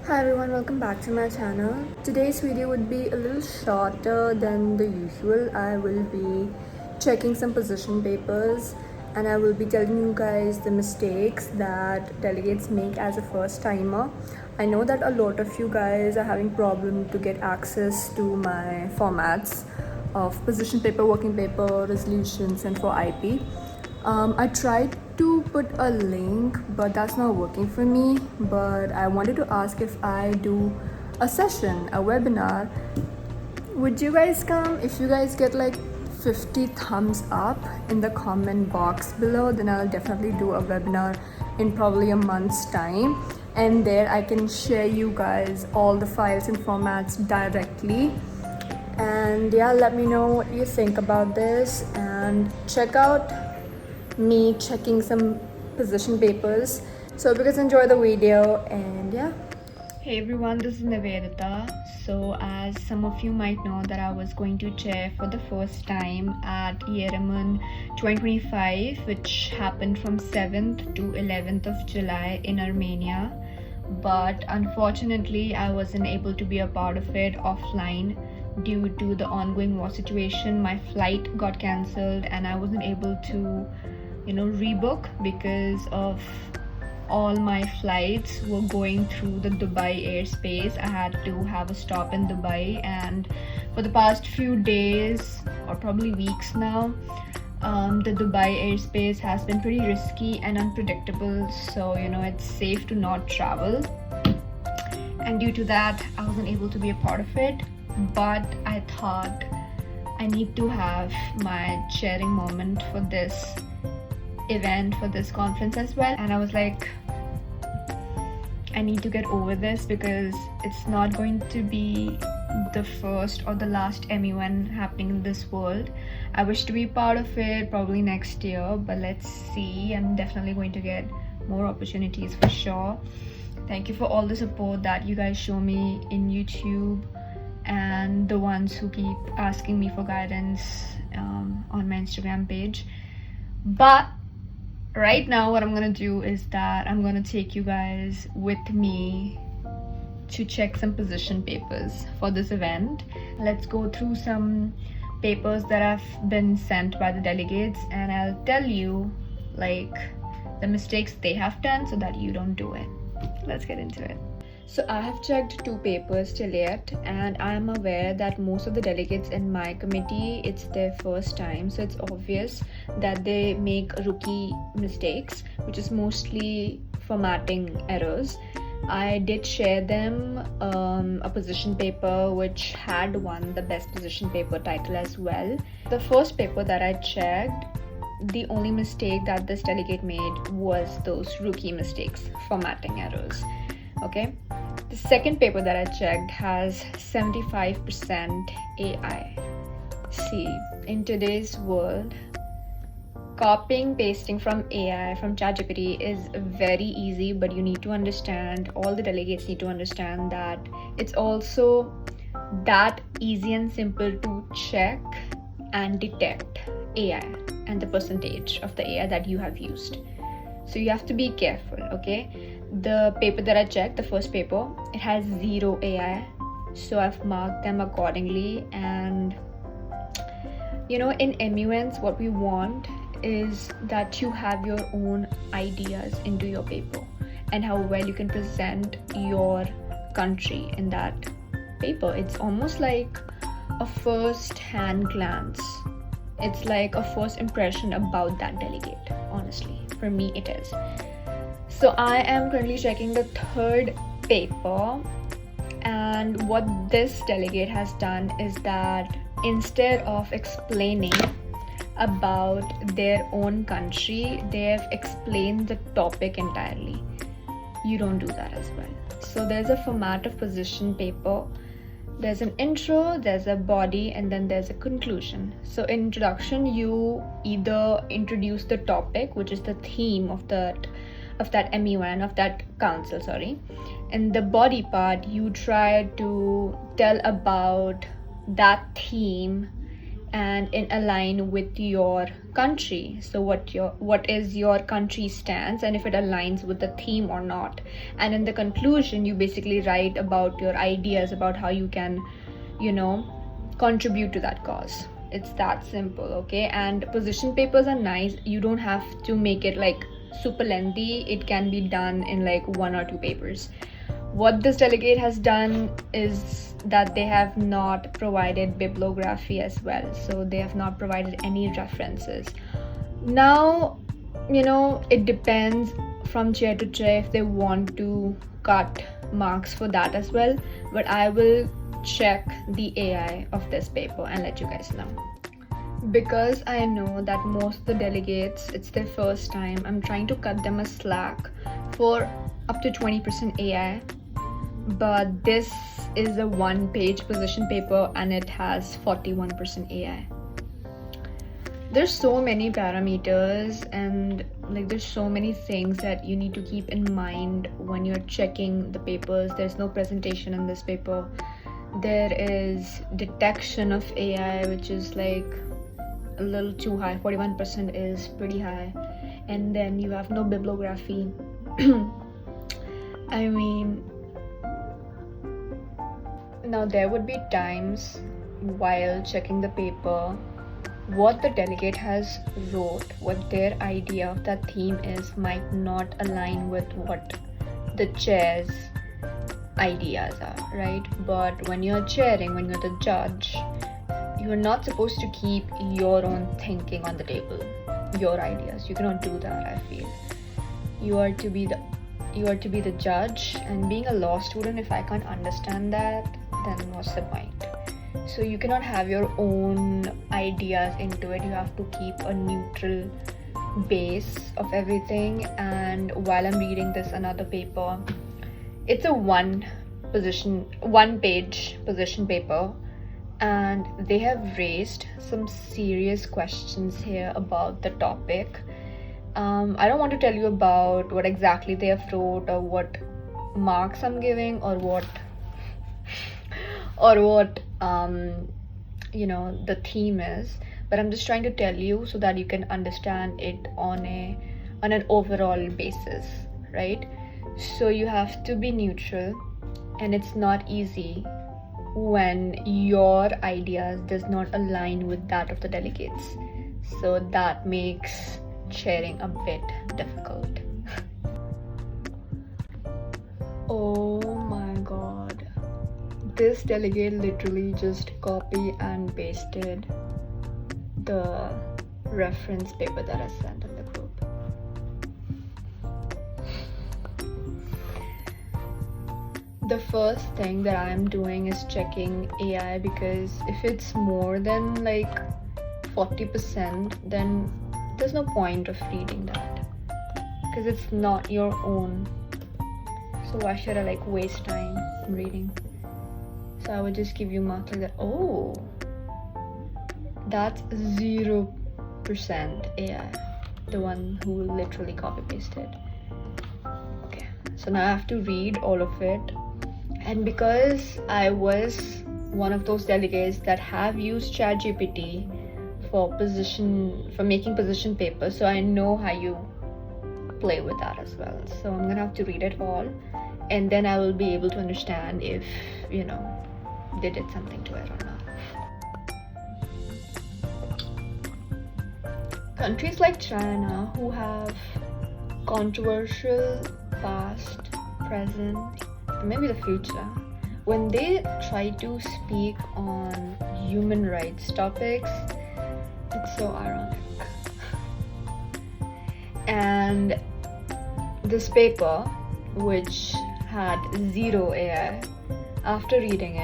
Hi everyone, welcome back to my channel. Today's video would be a little shorter than the usual. I will be checking some position papers and I will be telling you guys the mistakes that delegates make as a first timer. I know that a lot of you guys are having problem to get access to my formats of position paper, working paper, resolutions and for IP. I tried to put a link, but that's not working for me. But I wanted to ask, if I do a session, a webinar, would you guys come? If you guys get like 50 thumbs up in the comment box below, then I'll definitely do a webinar in probably a month's time, and there I can share you guys all the files and formats directly. And yeah, let me know what you think about this, and check out me checking some position papers. So hope you guys enjoy the video, and yeah. Hey everyone, this is Nivedita. So as some of you might know that I was going to chair for the first time at YEREMUN 2025, which happened from 7th to 11th of July in Armenia. But unfortunately, I wasn't able to be a part of it offline due to the ongoing war situation. My flight got cancelled and I wasn't able to rebook because of all my flights were going through the Dubai airspace. I had to have a stop in Dubai, and for the past few days or probably weeks now, the Dubai airspace has been pretty risky and unpredictable, so it's safe to not travel, and due to that I wasn't able to be a part of it. But I thought I need to have my sharing moment for this event, for this conference as well, and I was like, I need to get over this because it's not going to be the first or the last MUN happening in this world. I wish to be part of it probably next year, but let's see. I'm definitely going to get more opportunities for sure. Thank you for all the support that you guys show me in YouTube, and the ones who keep asking me for guidance on my Instagram page. But right now what I'm gonna do is that I'm gonna take you guys with me to check some position papers for this event. Let's go through some papers that have been sent by the delegates, and I'll tell you like the mistakes they have done so that you don't do it. Let's get into it. So I have checked 2 papers till yet, and I am aware that most of the delegates in my committee, it's their first time, so it's obvious that they make rookie mistakes, which is mostly formatting errors. I did share them a position paper which had won the best position paper title as well. The first paper that I checked, the only mistake that this delegate made was those rookie mistakes, formatting errors. Okay, the second paper that I checked has 75% AI. See, in today's world, copying, pasting from AI, from ChatGPT is very easy, but you need to understand, all the delegates need to understand that it's also that easy and simple to check and detect AI and the percentage of the AI that you have used. So you have to be careful, okay? The paper that I checked, the first paper, it has 0 AI, so I've marked them accordingly. And in MUNs, what we want is that you have your own ideas into your paper and how well you can present your country in that paper. It's almost like a first-hand glance. It's like a first impression about that delegate. Honestly, for me it is. So I am currently checking the third paper, and what this delegate has done is that instead of explaining about their own country, they have explained the topic entirely. You don't do that as well. So there's a format of position paper. There's an intro, there's a body, and then there's a conclusion. So in introduction, you either introduce the topic, which is the theme of that MUN, of that council, sorry. In the body part, you try to tell about that theme and in align with your country. So what is your country stance, and if it aligns with the theme or not. And in the conclusion, you basically write about your ideas about how you can, contribute to that cause. It's that simple. Okay, and position papers are nice. You don't have to make it like super lengthy. It can be done in like 1 or 2 papers. What this delegate has done is that they have not provided bibliography as well, so they have not provided any references. Now, it depends from chair to chair if they want to cut marks for that as well, but I will check the AI of this paper and let you guys know. Because I know that most of the delegates, it's their first time, I'm trying to cut them a slack for up to 20% AI. But this is a 1-page position paper and it has 41% AI. There's so many parameters and like there's so many things that you need to keep in mind when you're checking the papers. There's no presentation in this paper. There is detection of AI, which is like a little too high. 41% is pretty high. And then you have no bibliography. I mean, now there would be times while checking the paper, what the delegate has wrote, what their idea of that theme is, might not align with what the chair's ideas are, right? But when you're chairing, when you're the judge, you're not supposed to keep your own thinking on the table, your ideas. You cannot do that, I feel. You are to be the judge, and being a law student, if I can't understand that, then what's the point? So you cannot have your own ideas into it. You have to keep a neutral base of everything. And while I'm reading this another paper, it's a 1-page position paper, and they have raised some serious questions here about the topic. I don't want to tell you about what exactly they have wrote or what marks I'm giving or what the theme is, but I'm just trying to tell you so that you can understand it on an overall basis, right? So you have to be neutral, and it's not easy when your ideas does not align with that of the delegates. So that makes chairing a bit difficult. Oh my god, this delegate literally just copy and pasted the reference paper that I sent in the group. The first thing that I'm doing is checking AI, because if it's more than like 40%, then there's no point of reading that, because it's not your own. So why should I like waste time reading? So I would just give you marks like that. Oh, that's 0% AI, the one who literally copy pasted. Okay, so now I have to read all of it, and because I was one of those delegates that have used ChatGPT for making position papers, so I know how you play with that as well. So I'm gonna have to read it all, and then I will be able to understand if they did something to it or not. Countries like China, who have controversial past, present, and maybe the future, when they try to speak on human rights topics, it's so ironic. And this paper, which had 0 AI, after reading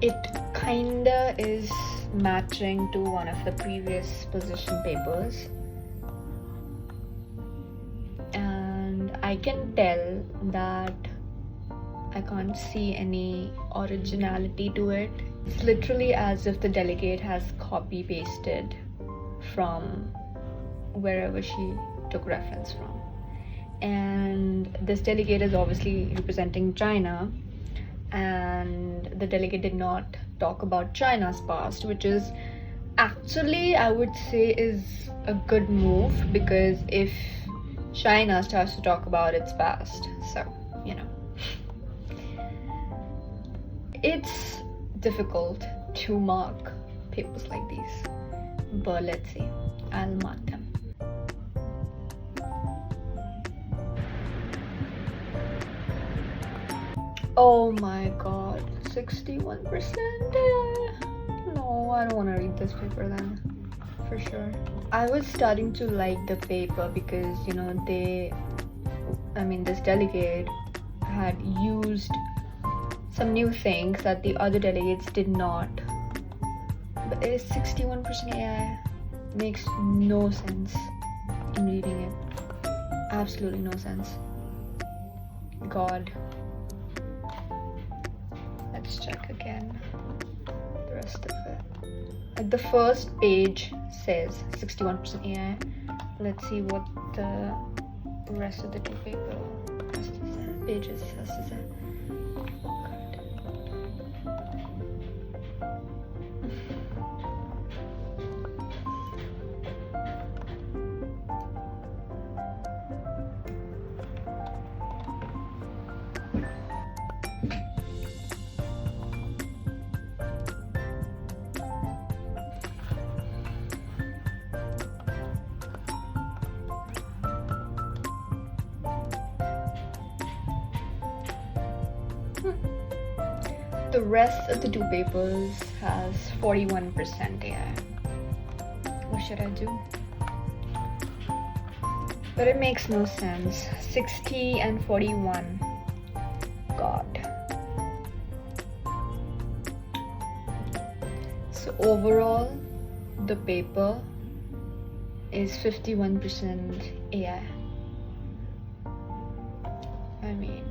it kinda is matching to one of the previous position papers, and I can tell that I can't see any originality to it. It's literally as if the delegate has copy pasted from wherever she took reference from. And this delegate is obviously representing China, and the delegate did not talk about China's past, which is actually, I would say, is a good move, because if China starts to talk about its past, so you know, it's difficult to mark papers like these, but let's see. I'll mark them. Oh my god, 61%. No, I don't want to read this paper then, for sure. I was starting to like the paper because, you know, this delegate had used some new things that the other delegates did not. But it is 61% AI. Makes no sense in reading it. Absolutely no sense. God. Let's check again the rest of it. Like the first page says 61% AI. Let's see what the rest of the two pages has to say. The rest of the two papers has 41% AI. What should I do? But it makes no sense. 60 and 41. God. So overall, the paper is 51% AI. I mean,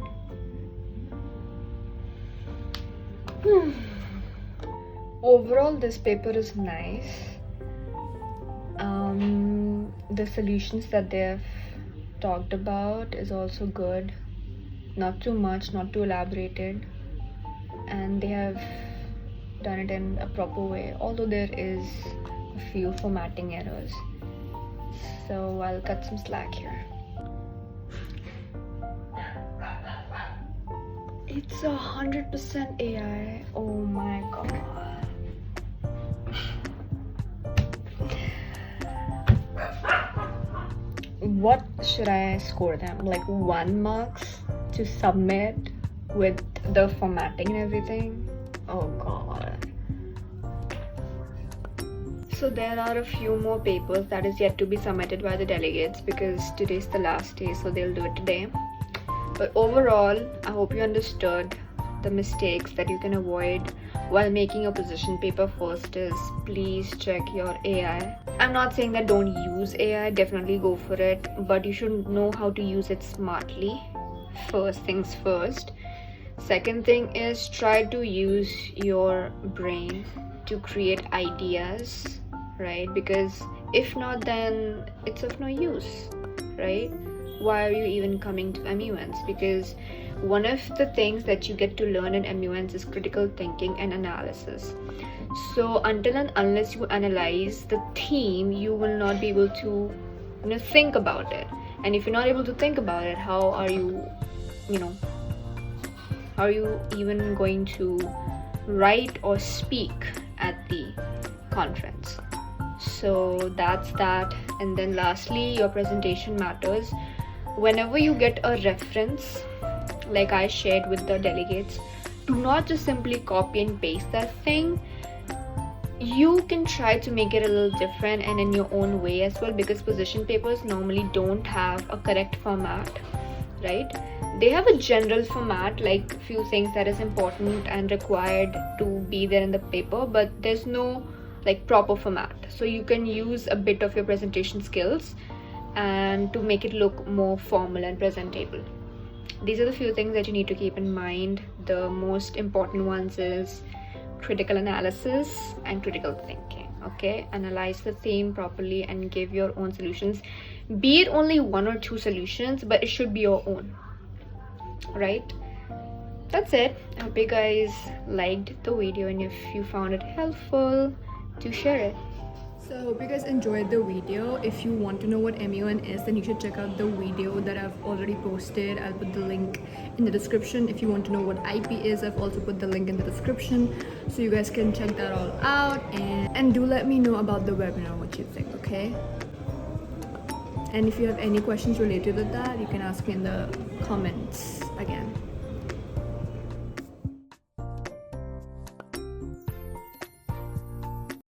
overall this paper is nice. The solutions that they've talked about is also good, not too much, not too elaborated, and they have done it in a proper way, although there is a few formatting errors, so I'll cut some slack here. It's 100% AI. Oh my god. What should I score them? Like 1 marks to submit with the formatting and everything? Oh god. So there are a few more papers that is yet to be submitted by the delegates, because today's the last day, so they'll do it today. But overall, I hope you understood the mistakes that you can avoid while making a position paper. First is, please check your AI. I'm not saying that don't use AI, definitely go for it, but you should know how to use it smartly. First things first. Second thing is, try to use your brain to create ideas, right? Because if not, then it's of no use, right? Why are you even coming to MUNs? Because one of the things that you get to learn in MUNs is critical thinking and analysis. So until and unless you analyze the theme, you will not be able to, think about it. And if you're not able to think about it, how are you even going to write or speak at the conference? So that's that. And then lastly, your presentation matters. Whenever you get a reference, like I shared with the delegates, do not just simply copy and paste that thing. You can try to make it a little different and in your own way as well, because position papers normally don't have a correct format, right? They have a general format, like a few things that is important and required to be there in the paper, but there's no like proper format. So you can use a bit of your presentation skills and to make it look more formal and presentable. These are the few things that you need to keep in mind. The most important ones is critical analysis and critical thinking. Okay, analyze the theme properly and give your own solutions, be it only 1 or 2 solutions, but it should be your own, right? that's it. I hope you guys liked the video, and if you found it helpful, do share it. So I hope you guys enjoyed the video. If you want to know what MUN is, then you should check out the video that I've already posted. I'll put the link in the description. If you want to know what IP is, I've also put the link in the description, so you guys can check that all out, and do let me know about the webinar, what you think, okay? And if you have any questions related to that, you can ask me in the comments again.